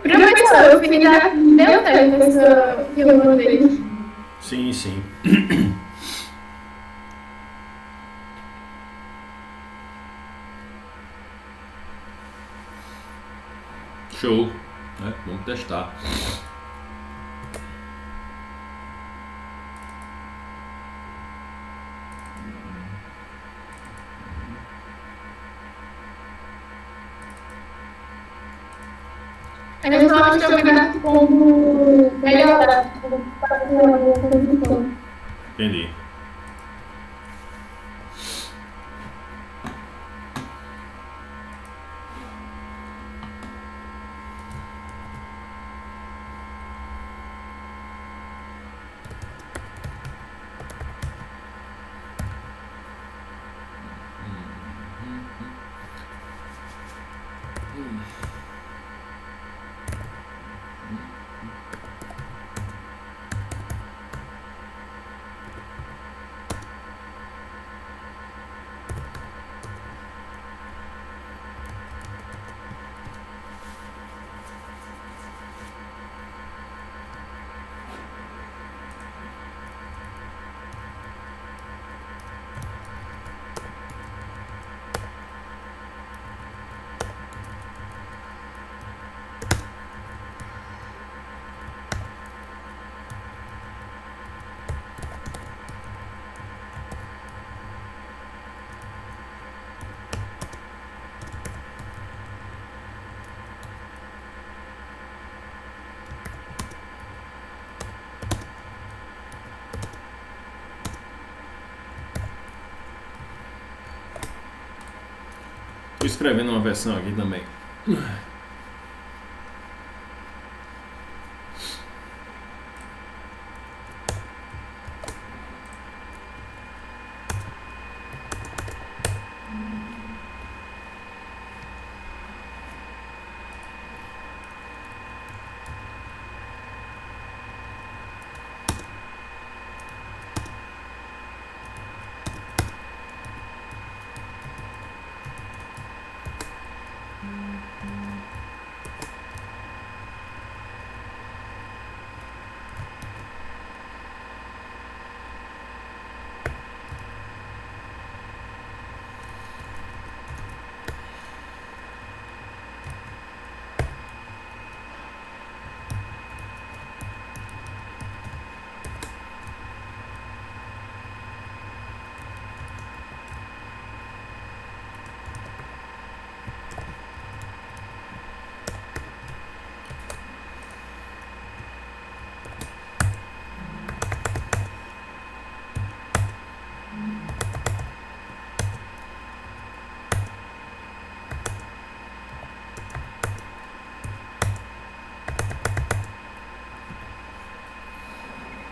Professor, eu fui dar. Deu tempo essa que eu mandei. Sim, sim. Show. Vamos testar. Eles não acham que como melhorar, fazer alguma condição. Entendi. Estou escrevendo uma versão aqui também.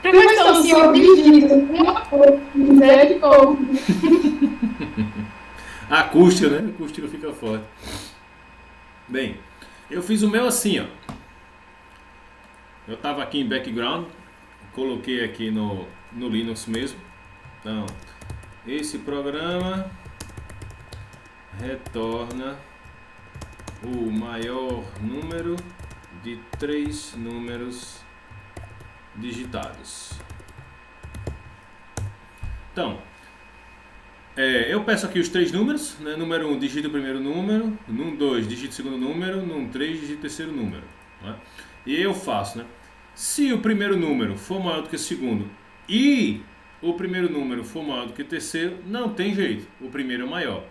Professor, o senhor digita uma coisa, misericórdia. A acústica, né? A acústica fica forte. Bem, eu fiz o meu assim, ó. Eu tava aqui em background, coloquei aqui no Linux mesmo. Então, esse programa retorna o maior número de 3 números digitados. Então, Eu peço aqui os 3 números, né? Número 1, digita o primeiro número, número 2, digita o segundo número, número 3, digita o terceiro número. Né? E eu faço, né? Se o primeiro número for maior do que o segundo e o primeiro número for maior do que o terceiro, não tem jeito, o primeiro é maior.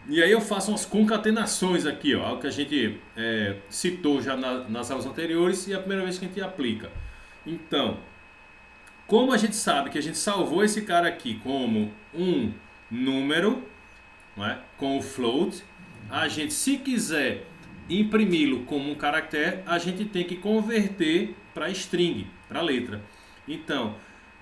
E aí eu faço umas concatenações aqui, ó, algo que a gente citou já nas aulas anteriores e é a primeira vez que a gente aplica. Então, como a gente sabe que a gente salvou esse cara aqui como um número, não é? Com o float, a gente, se quiser imprimi-lo como um caractere, a gente tem que converter para string, para letra. Então,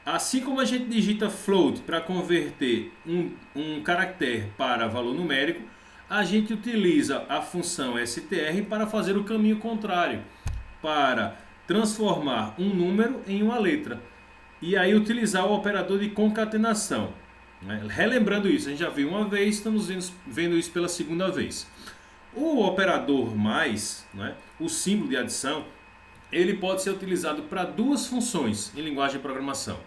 assim como a gente digita float para converter um caractere para valor numérico, a gente utiliza a função str para fazer o caminho contrário, para transformar um número em uma letra. E aí utilizar o operador de concatenação. Né? Relembrando isso, a gente já viu uma vez, estamos vendo isso pela segunda vez. O operador mais, né, o símbolo de adição, ele pode ser utilizado para duas funções em linguagem de programação.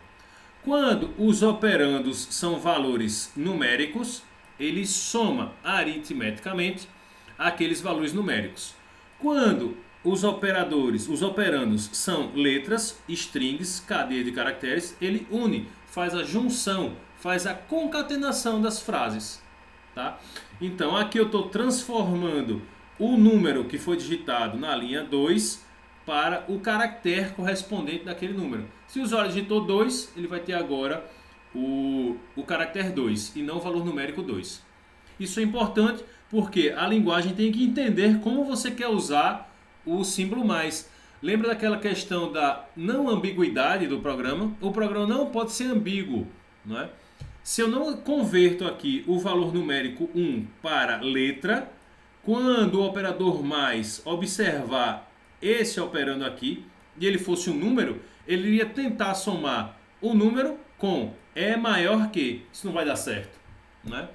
Quando os operandos são valores numéricos, ele soma aritmeticamente aqueles valores numéricos. Quando os operandos são letras, strings, cadeia de caracteres, ele une, faz a junção, faz a concatenação das frases. Tá? Então aqui eu estou transformando o número que foi digitado na linha 2 para o caractere correspondente daquele número. Se o usuário digitou 2, ele vai ter agora o caractere 2 e não o valor numérico 2. Isso é importante porque a linguagem tem que entender como você quer usar o símbolo mais. Lembra daquela questão da não ambiguidade do programa? O programa não pode ser ambíguo, não é? Se eu não converto aqui o valor numérico 1 para letra, quando o operador mais observar esse operando aqui, e ele fosse um número, ele iria tentar somar o número com é maior que. Isso não vai dar certo, né?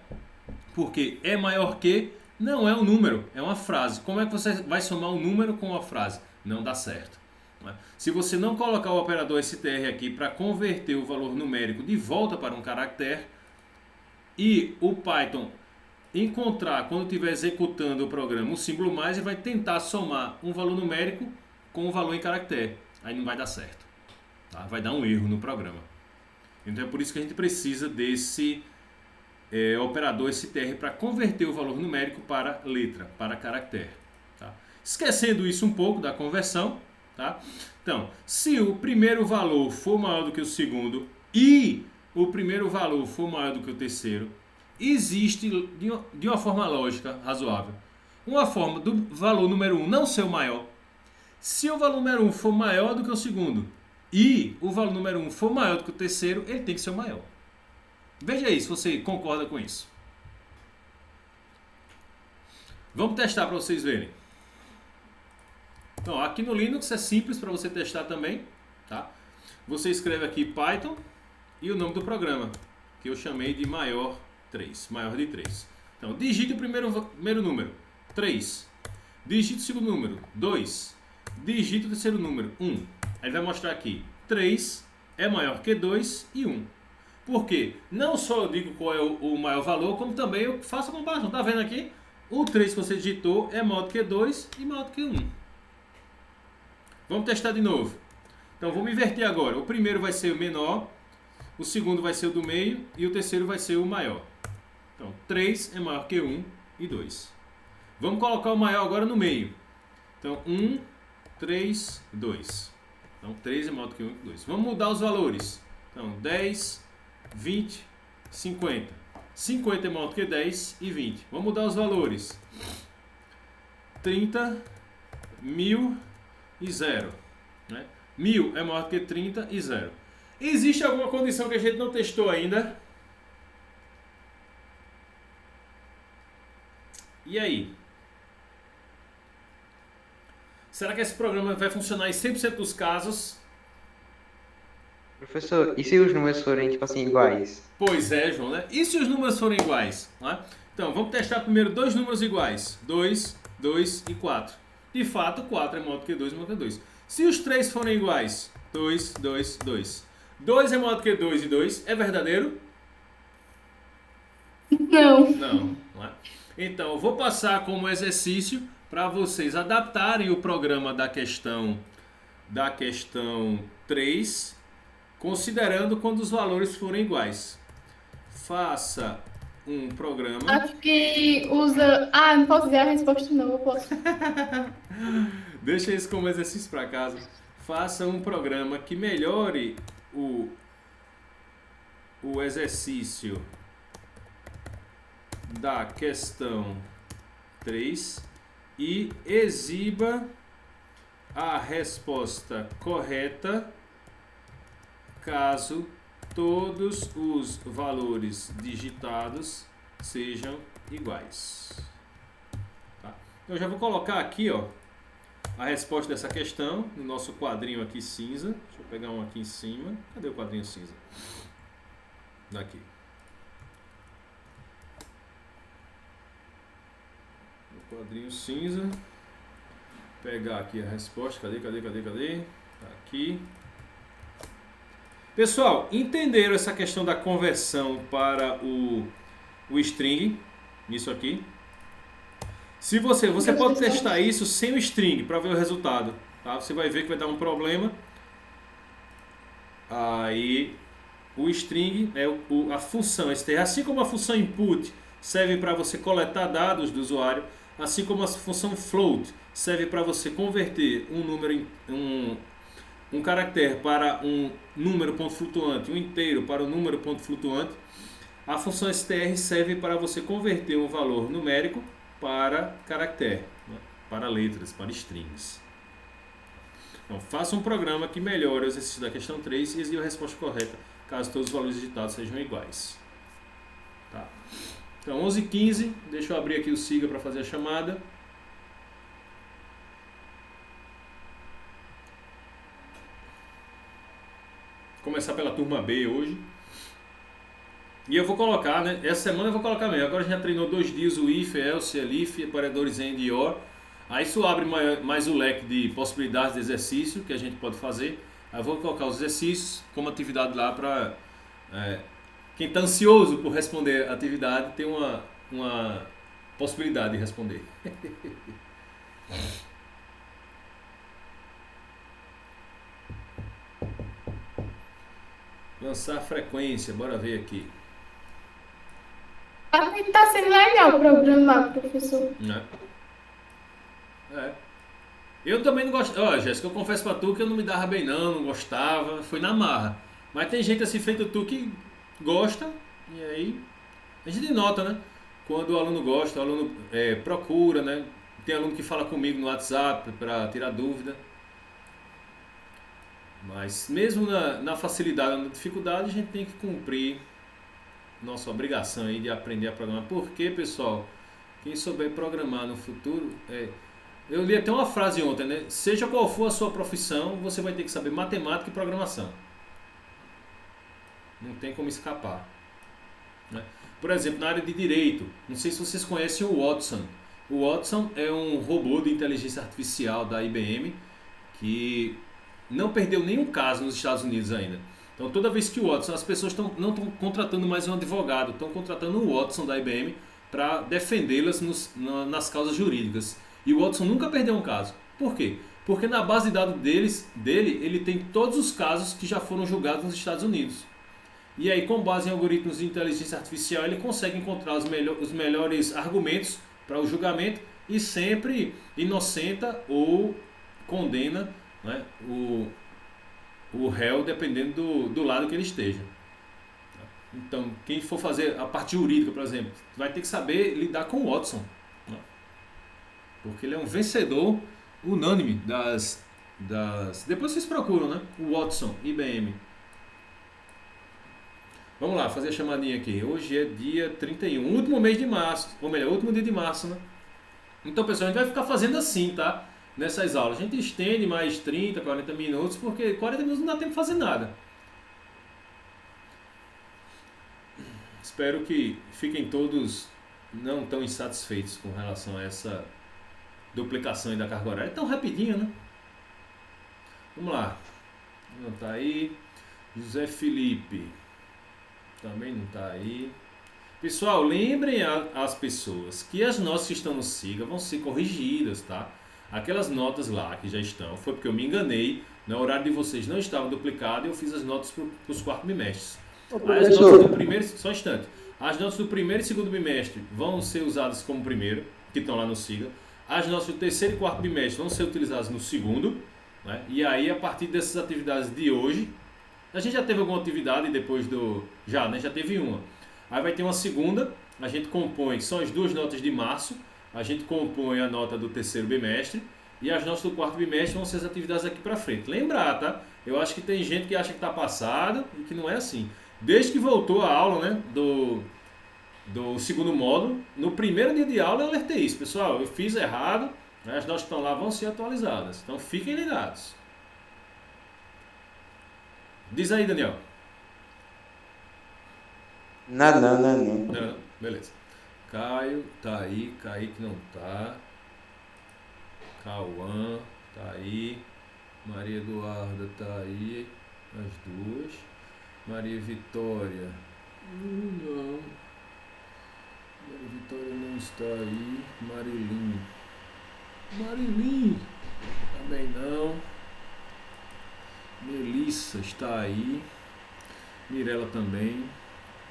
Porque é maior que não é um número, é uma frase. Como é que você vai somar um número com uma frase? Não dá certo. Né? Se você não colocar o operador str aqui para converter o valor numérico de volta para um caractere, e o Python encontrar, quando estiver executando o programa, um símbolo mais, ele vai tentar somar um valor numérico com um valor em caractere. Aí não vai dar certo. Tá? Vai dar um erro no programa. Então é por isso que a gente precisa desse operador str para converter o valor numérico para letra, para caractere. Tá? Esquecendo isso um pouco da conversão, tá? Então, se o primeiro valor for maior do que o segundo e o primeiro valor for maior do que o terceiro, existe, de uma forma lógica razoável, uma forma do valor número 1 não ser o maior. Se o valor número 1 for maior do que o segundo e o valor número 1 for maior do que o terceiro, ele tem que ser o maior. Veja aí se você concorda com isso. Vamos testar para vocês verem. Então, aqui no Linux é simples para você testar também. Tá? Você escreve aqui Python e o nome do programa, que eu chamei de maior 3, maior de 3. Então, digite o primeiro número, 3. Digite o segundo número, 2. Digite o terceiro número, 1. Aí ele vai mostrar aqui, 3 é maior que 2 e 1. Por quê? Não só eu digo qual é o maior valor, como também eu faço a comparação. Tá vendo aqui? O 3 que você digitou é maior do que 2 e maior do que 1. Vamos testar de novo. Então, vamos inverter agora. O primeiro vai ser o menor, o segundo vai ser o do meio e o terceiro vai ser o maior. Então, 3 é maior que 1 e 2. Vamos colocar o maior agora no meio. Então, 1, 3, 2. Então, 3 é maior do que 1 e 2. Vamos mudar os valores. Então, 10, 20, 50. 50 é maior do que 10 e 20. Vamos mudar os valores. 30, 1000 e 0. Né? 1000 é maior do que 30 e 0. Existe alguma condição que a gente não testou ainda? E aí? Será que esse programa vai funcionar em 100% dos casos? Professor, e se os números forem, tipo assim, iguais? Pois é, João, né? E se os números forem iguais? Né? Então, vamos testar primeiro dois números iguais. 2, 2 e 4. De fato, 4 é maior do que 2 e maior do que 2. Se os três forem iguais, 2, 2, 2. 2 é maior do que 2 e 2. É verdadeiro? Não. Não é? Então, eu vou passar como exercício para vocês adaptarem o programa da questão 3, considerando quando os valores forem iguais. Faça um programa. Acho que usa. Ah, não posso dizer a resposta, não. Eu posso. Deixa isso como exercício para casa. Faça um programa que melhore o exercício da questão 3 e exiba a resposta correta caso todos os valores digitados sejam iguais. Tá? Eu já vou colocar aqui, ó, a resposta dessa questão no nosso quadrinho aqui cinza. Deixa eu pegar um aqui em cima. Cadê o quadrinho cinza? Daqui. O quadrinho cinza. Pegar aqui a resposta. Cadê? Tá aqui. Pessoal, entenderam essa questão da conversão para o string? Isso aqui. Se você pode testar isso sem o string para ver o resultado. Tá? Você vai ver que vai dar um problema. Aí o string é a função str. Assim como a função input serve para você coletar dados do usuário, assim como a função float serve para você converter um número um caractere para um número ponto flutuante, um inteiro para um número ponto flutuante, a função str serve para você converter um valor numérico para caractere, né? Para letras, para strings. Então, faça um programa que melhore o exercício da questão 3 e exiba a resposta correta, caso todos os valores digitados sejam iguais. Tá? Então, 11h15, deixa eu abrir aqui o Siga para fazer a chamada. Começar pela turma B hoje. E eu vou colocar, né? Essa semana eu vou colocar mesmo. Agora a gente já treinou 2 dias o if, else, elif, operadores and e or. Aí isso abre mais o leque de possibilidades de exercício que a gente pode fazer. Aí eu vou colocar os exercícios como atividade lá para quem está ansioso por responder a atividade ter uma possibilidade de responder. Lançar frequência, bora ver aqui. Tá sendo legal o programa, professor. Né? Eu também não gosto. Ó, Jéssica, eu confesso pra tu que eu não me dava bem não gostava, foi na marra. Mas tem gente assim feito tu que gosta, e aí a gente nota, né? Quando o aluno gosta, o aluno procura, né? Tem aluno que fala comigo no WhatsApp para tirar dúvida. Mas mesmo na facilidade, na dificuldade, a gente tem que cumprir nossa obrigação aí de aprender a programar. Porque, pessoal, quem souber programar no futuro, eu li até uma frase ontem, né? Seja qual for a sua profissão, você vai ter que saber matemática e programação. Não tem como escapar. Né? Por exemplo, na área de direito, não sei se vocês conhecem o Watson. O Watson é um robô de inteligência artificial da IBM que não perdeu nenhum caso nos Estados Unidos ainda. Então, toda vez que o Watson, as pessoas não estão contratando mais um advogado, estão contratando um Watson da IBM para defendê-las nas causas jurídicas. E o Watson nunca perdeu um caso. Por quê? Porque na base de dados dele, ele tem todos os casos que já foram julgados nos Estados Unidos. E aí, com base em algoritmos de inteligência artificial, ele consegue encontrar os melhores argumentos para o julgamento e sempre inocenta ou condena, né, o réu, dependendo do lado que ele esteja. Então, quem for fazer a parte jurídica, por exemplo, vai ter que saber lidar com o Watson, né? Porque ele é um vencedor unânime das... Depois vocês procuram, né? O Watson, IBM. Vamos lá, fazer a chamadinha aqui. Hoje é dia 31, último mês de março, ou melhor, último dia de março, né? Então, pessoal, a gente vai ficar fazendo assim, tá? Nessas aulas. A gente estende mais 30, 40 minutos, porque 40 minutos não dá tempo de fazer nada. Espero que fiquem todos não tão insatisfeitos com relação a essa duplicação da carga horária. É tão rapidinho, né? Vamos lá. Não tá aí. José Felipe. Também não tá aí. Pessoal, lembrem as pessoas que as notas que estão no SIGA vão ser corrigidas, tá? Aquelas notas lá que já estão, foi porque eu me enganei, no horário de vocês não estava duplicado e eu fiz as notas para os quartos bimestres. Aí as notas do primeiro, só um instante. As notas do primeiro e segundo bimestre vão ser usadas como primeiro, que estão lá no SIGA. As notas do terceiro e quarto bimestre vão ser utilizadas no segundo, né? E aí, a partir dessas atividades de hoje, a gente já teve alguma atividade depois do... Já, né? Já teve uma. Aí vai ter uma segunda, a gente compõe, são as 2 notas de março, a gente compõe a nota do terceiro bimestre e as notas do quarto bimestre vão ser as atividades aqui pra frente. Lembrar, tá? Eu acho que tem gente que acha que tá passado e que não é assim. Desde que voltou a aula, né, do segundo módulo, no primeiro dia de aula eu alertei isso. Pessoal, eu fiz errado, né, as notas que estão lá vão ser atualizadas. Então fiquem ligados. Diz aí, Daniel. Não. Não, beleza. Caio, tá aí. Kaique não tá. Cauã, tá aí. Maria Eduarda, tá aí. As 2. Maria Vitória. Não. Maria Vitória não está aí. Marilim. Também não. Melissa está aí. Mirela também.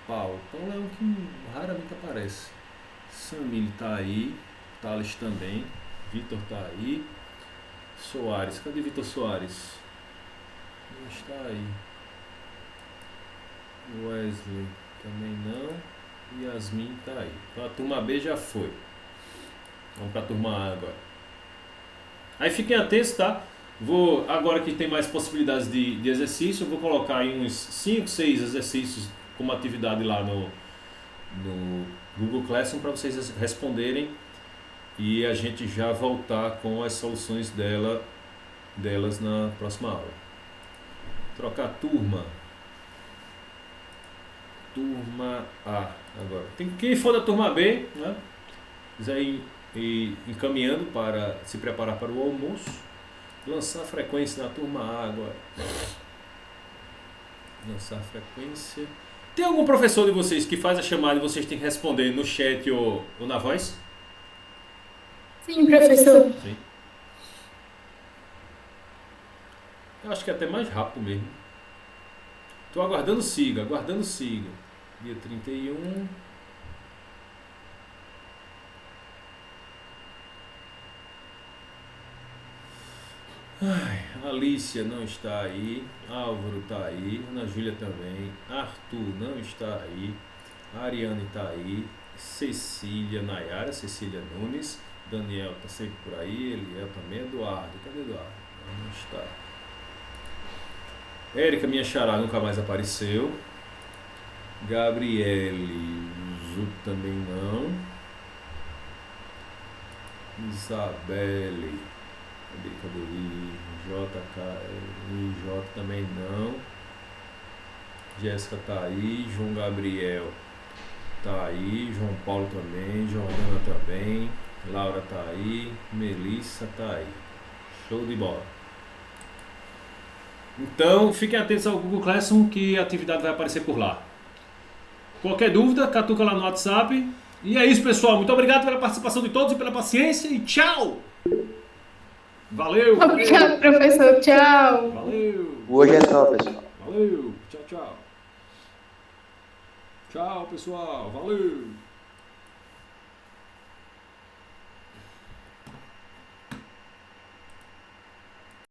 Paulo é um que raramente aparece. Samile tá aí. Thales também. Vitor tá aí. Soares, cadê Vitor Soares? Não está aí. Wesley também não. Yasmin tá aí. Então a turma B já foi. Vamos para a turma A agora. Aí fiquem atentos, tá? Vou, agora que tem mais possibilidades de exercício, eu vou colocar aí uns 5, 6 exercícios como atividade lá no Google Classroom para vocês responderem e a gente já voltar com as soluções delas na próxima aula. Trocar turma. Turma A agora. Quem for da turma B, né? Quiser ir encaminhando para se preparar para o almoço. Lançar frequência na turma A agora. Lançar frequência. Tem algum professor de vocês que faz a chamada e vocês têm que responder no chat ou na voz? Sim, professor. Sim. Eu acho que é até mais rápido mesmo. Estou aguardando siga. Dia 31. Alicia não está aí. Álvaro está aí. Ana Júlia também. Arthur não está aí. Ariane está aí. Cecília Nayara, Cecília Nunes. Daniel está sempre por aí. Eliel também. Eduardo. Cadê Eduardo? Não está. Érica, minha xará, nunca mais apareceu. Gabriele Zu também não. Isabelle. Cadê? J também não. Jéssica tá aí. João Gabriel tá aí. João Paulo também. Jordana também. Laura tá aí. Melissa tá aí. Show de bola. Então, fiquem atentos ao Google Classroom que a atividade vai aparecer por lá. Qualquer dúvida, catuca lá no WhatsApp. E é isso, pessoal. Muito obrigado pela participação de todos e pela paciência. E tchau! Valeu! Obrigado, professor. Tchau! Valeu! Hoje é só, pessoal. Valeu! Tchau, tchau! Tchau, pessoal! Valeu!